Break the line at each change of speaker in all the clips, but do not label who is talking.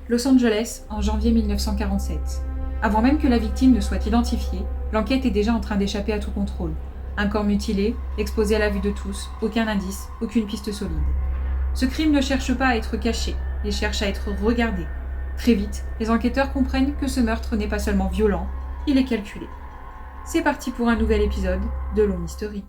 Los Angeles, en janvier 1947. Avant même que la victime ne soit identifiée, l'enquête est déjà en train d'échapper à tout contrôle. Un corps mutilé, exposé à la vue de tous, aucun indice, aucune piste solide. Ce crime ne cherche pas à être caché, il cherche à être regardé. Très vite, les enquêteurs comprennent que ce meurtre n'est pas seulement violent, il est calculé. C'est parti pour un nouvel épisode de Long Mystery.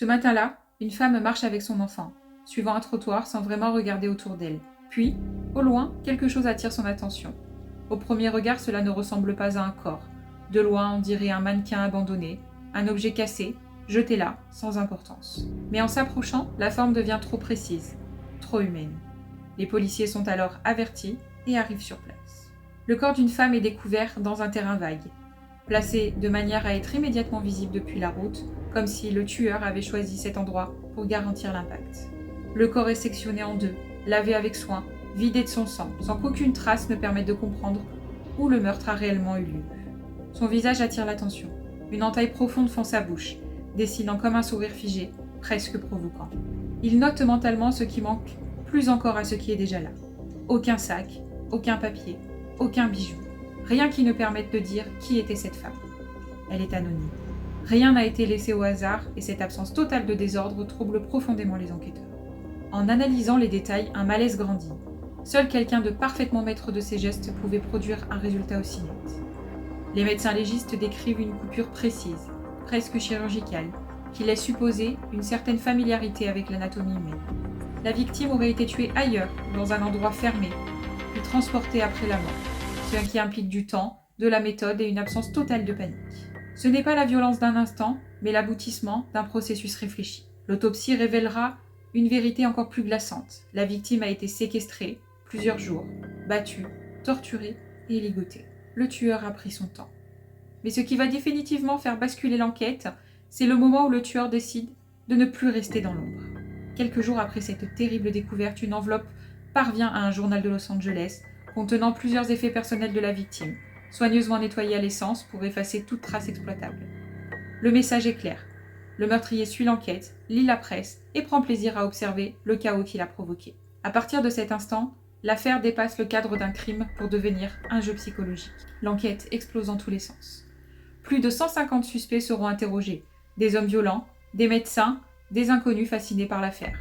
Ce matin-là, une femme marche avec son enfant, suivant un trottoir sans vraiment regarder autour d'elle. Puis, au loin, quelque chose attire son attention. Au premier regard, cela ne ressemble pas à un corps. De loin, on dirait un mannequin abandonné, un objet cassé, jeté là, sans importance. Mais en s'approchant, la forme devient trop précise, trop humaine. Les policiers sont alors avertis et arrivent sur place. Le corps d'une femme est découvert dans un terrain vague, placé de manière à être immédiatement visible depuis la route, comme si le tueur avait choisi cet endroit pour garantir l'impact. Le corps est sectionné en deux, lavé avec soin, vidé de son sang, sans qu'aucune trace ne permette de comprendre où le meurtre a réellement eu lieu. Son visage attire l'attention. Une entaille profonde fend sa bouche, dessinant comme un sourire figé, presque provoquant. Il note mentalement ce qui manque, plus encore à ce qui est déjà là. Aucun sac, aucun papier, aucun bijou. Rien qui ne permette de dire qui était cette femme. Elle est anonyme. Rien n'a été laissé au hasard et cette absence totale de désordre trouble profondément les enquêteurs. En analysant les détails, un malaise grandit. Seul quelqu'un de parfaitement maître de ses gestes pouvait produire un résultat aussi net. Les médecins légistes décrivent une coupure précise, presque chirurgicale, qui laisse supposer une certaine familiarité avec l'anatomie humaine. La victime aurait été tuée ailleurs, dans un endroit fermé, puis transportée après la mort, ce qui implique du temps, de la méthode et une absence totale de panique. Ce n'est pas la violence d'un instant, mais l'aboutissement d'un processus réfléchi. L'autopsie révélera une vérité encore plus glaçante. La victime a été séquestrée plusieurs jours, battue, torturée et ligotée. Le tueur a pris son temps. Mais ce qui va définitivement faire basculer l'enquête, c'est le moment où le tueur décide de ne plus rester dans l'ombre. Quelques jours après cette terrible découverte, une enveloppe parvient à un journal de Los Angeles contenant plusieurs effets personnels de la victime, soigneusement nettoyés à l'essence pour effacer toute trace exploitable. Le message est clair. Le meurtrier suit l'enquête, lit la presse et prend plaisir à observer le chaos qu'il a provoqué. À partir de cet instant, l'affaire dépasse le cadre d'un crime pour devenir un jeu psychologique. L'enquête explose dans tous les sens. Plus de 150 suspects seront interrogés, des hommes violents, des médecins, des inconnus fascinés par l'affaire.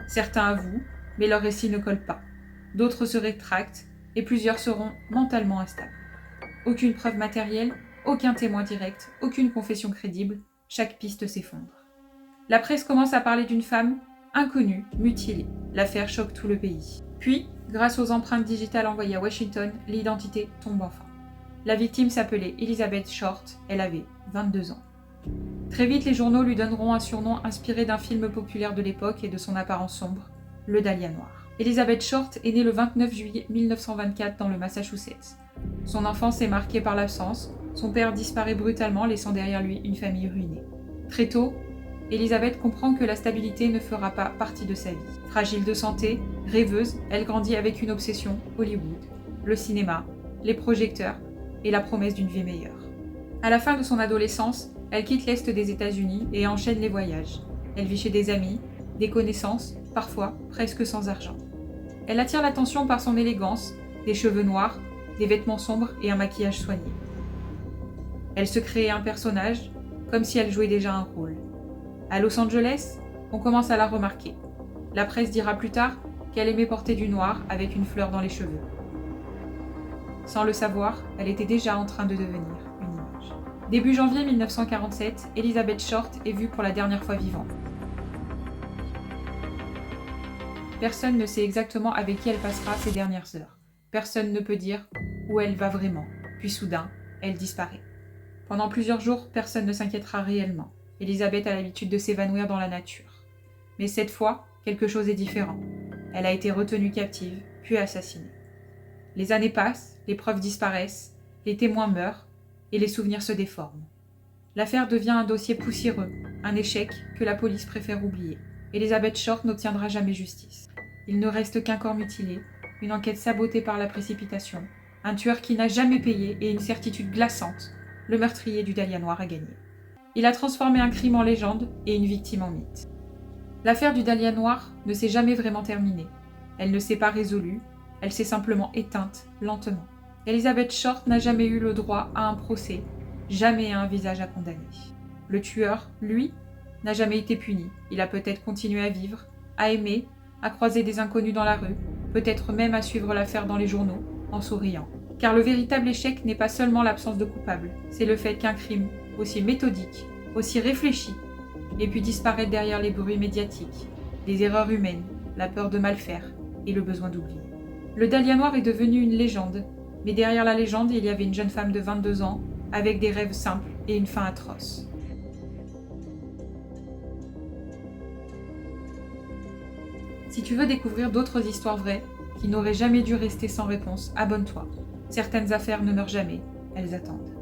Certains avouent, mais leur récit ne colle pas. D'autres se rétractent et plusieurs seront mentalement instables. Aucune preuve matérielle, aucun témoin direct, aucune confession crédible, chaque piste s'effondre. La presse commence à parler d'une femme inconnue, mutilée. L'affaire choque tout le pays. Puis, grâce aux empreintes digitales envoyées à Washington, l'identité tombe enfin. La victime s'appelait Elizabeth Short, elle avait 22 ans. Très vite, les journaux lui donneront un surnom inspiré d'un film populaire de l'époque et de son apparence sombre, le Dahlia noir. Elizabeth Short est née le 29 juillet 1924 dans le Massachusetts. Son enfance est marquée par l'absence, son père disparaît brutalement laissant derrière lui une famille ruinée. Très tôt, Elizabeth comprend que la stabilité ne fera pas partie de sa vie. Fragile de santé, rêveuse, elle grandit avec une obsession, Hollywood, le cinéma, les projecteurs et la promesse d'une vie meilleure. À la fin de son adolescence, elle quitte l'Est des États-Unis et enchaîne les voyages. Elle vit chez des amis, des connaissances, parfois presque sans argent. Elle attire l'attention par son élégance, des cheveux noirs, des vêtements sombres et un maquillage soigné. Elle se crée un personnage, comme si elle jouait déjà un rôle. À Los Angeles, on commence à la remarquer. La presse dira plus tard qu'elle aimait porter du noir avec une fleur dans les cheveux. Sans le savoir, elle était déjà en train de devenir une image. Début janvier 1947, Elizabeth Short est vue pour la dernière fois vivante. Personne ne sait exactement avec qui elle passera ces dernières heures. Personne ne peut dire où elle va vraiment. Puis soudain, elle disparaît. Pendant plusieurs jours, personne ne s'inquiétera réellement. Elizabeth a l'habitude de s'évanouir dans la nature. Mais cette fois, quelque chose est différent. Elle a été retenue captive, puis assassinée. Les années passent, les preuves disparaissent, les témoins meurent et les souvenirs se déforment. L'affaire devient un dossier poussiéreux, un échec que la police préfère oublier. Elizabeth Short n'obtiendra jamais justice. Il ne reste qu'un corps mutilé, une enquête sabotée par la précipitation, un tueur qui n'a jamais payé et une certitude glaçante, le meurtrier du Dahlia noir a gagné. Il a transformé un crime en légende et une victime en mythe. L'affaire du Dahlia noir ne s'est jamais vraiment terminée. Elle ne s'est pas résolue, elle s'est simplement éteinte, lentement. Elizabeth Short n'a jamais eu le droit à un procès, jamais à un visage à condamner. Le tueur, lui, n'a jamais été puni. Il a peut-être continué à vivre, à aimer, à croiser des inconnus dans la rue, peut-être même à suivre l'affaire dans les journaux, en souriant. Car le véritable échec n'est pas seulement l'absence de coupable, c'est le fait qu'un crime, aussi méthodique, aussi réfléchi, ait pu disparaître derrière les bruits médiatiques, les erreurs humaines, la peur de mal faire et le besoin d'oublier. Le Dahlia noir est devenu une légende, mais derrière la légende, il y avait une jeune femme de 22 ans, avec des rêves simples et une fin atroce. Si tu veux découvrir d'autres histoires vraies, qui n'auraient jamais dû rester sans réponse, abonne-toi. Certaines affaires ne meurent jamais, elles attendent.